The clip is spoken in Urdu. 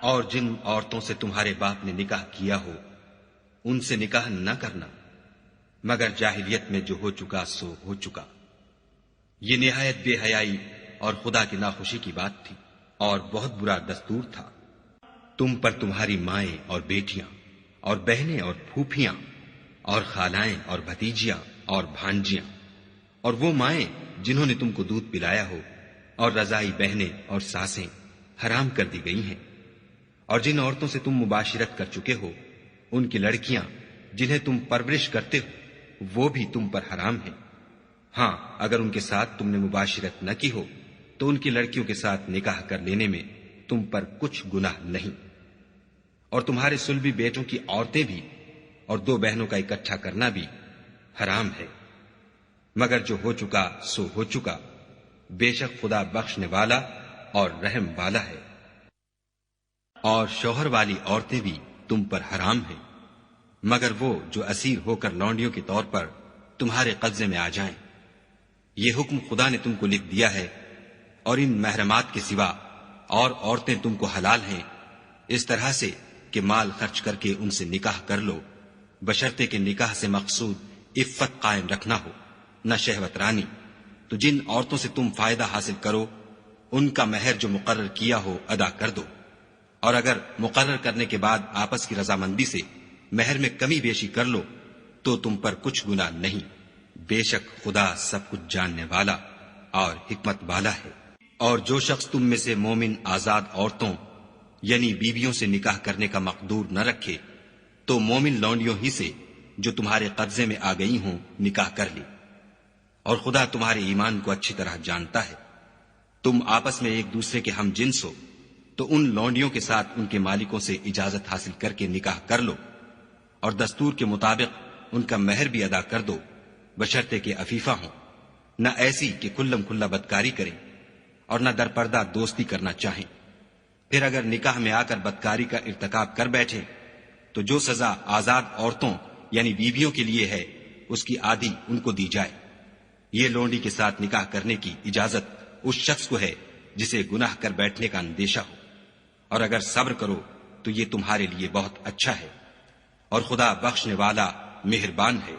اور جن عورتوں سے تمہارے باپ نے نکاح کیا ہو ان سے نکاح نہ کرنا مگر جاہلیت میں جو ہو چکا سو ہو چکا۔ یہ نہایت بے حیائی اور خدا کی ناخوشی کی بات تھی اور بہت برا دستور تھا۔ تم پر تمہاری مائیں اور بیٹیاں اور بہنیں اور پھوپھیاں اور خالائیں اور بھتیجیاں اور بھانجیاں اور وہ مائیں جنہوں نے تم کو دودھ پلایا ہو اور رضائی بہنیں اور ساسیں حرام کر دی گئی ہیں، اور جن عورتوں سے تم مباشرت کر چکے ہو ان کی لڑکیاں جنہیں تم پرورش کرتے ہو وہ بھی تم پر حرام ہیں۔ ہاں اگر ان کے ساتھ تم نے مباشرت نہ کی ہو تو ان کی لڑکیوں کے ساتھ نکاح کر لینے میں تم پر کچھ گناہ نہیں۔ اور تمہارے صلبی بیٹوں کی عورتیں بھی اور 2 بہنوں کا اکٹھا کرنا بھی حرام ہے، مگر جو ہو چکا سو ہو چکا، بے شک خدا بخشنے والا اور رحم والا ہے۔ اور شوہر والی عورتیں بھی تم پر حرام ہیں مگر وہ جو اسیر ہو کر لونڈیوں کے طور پر تمہارے قبضے میں آ جائیں۔ یہ حکم خدا نے تم کو لکھ دیا ہے، اور ان محرمات کے سوا اور عورتیں تم کو حلال ہیں، اس طرح سے کہ مال خرچ کر کے ان سے نکاح کر لو، بشرطے کہ نکاح سے مقصود عفت قائم رکھنا ہو، نہ شہوت رانی۔ تو جن عورتوں سے تم فائدہ حاصل کرو ان کا مہر جو مقرر کیا ہو ادا کر دو، اور اگر مقرر کرنے کے بعد آپس کی رضامندی سے مہر میں کمی بیشی کر لو تو تم پر کچھ گناہ نہیں، بے شک خدا سب کچھ جاننے والا اور حکمت والا ہے۔ اور جو شخص تم میں سے مومن آزاد عورتوں یعنی بیویوں سے نکاح کرنے کا مقدور نہ رکھے تو مومن لونڈیوں ہی سے جو تمہارے قبضے میں آ گئی ہوں نکاح کر لی، اور خدا تمہارے ایمان کو اچھی طرح جانتا ہے۔ تم آپس میں ایک دوسرے کے ہم جنس ہو تو ان لونڈیوں کے ساتھ ان کے مالکوں سے اجازت حاصل کر کے نکاح کر لو، اور دستور کے مطابق ان کا مہر بھی ادا کر دو، بشرطے کہ عفیفہ ہوں، نہ ایسی کہ کھلم کھلا بدکاری کریں اور نہ درپردہ دوستی کرنا چاہیں۔ پھر اگر نکاح میں آ کر بدکاری کا ارتکاب کر بیٹھے تو جو سزا آزاد عورتوں یعنی بیویوں کے لیے ہے اس کی آدھی ان کو دی جائے۔ یہ لونڈی کے ساتھ نکاح کرنے کی اجازت اس شخص کو ہے جسے گناہ کر بیٹھنے کا اندیشہ ہو، اور اگر صبر کرو تو یہ تمہارے لیے بہت اچھا ہے، اور خدا بخشنے والا مہربان ہے۔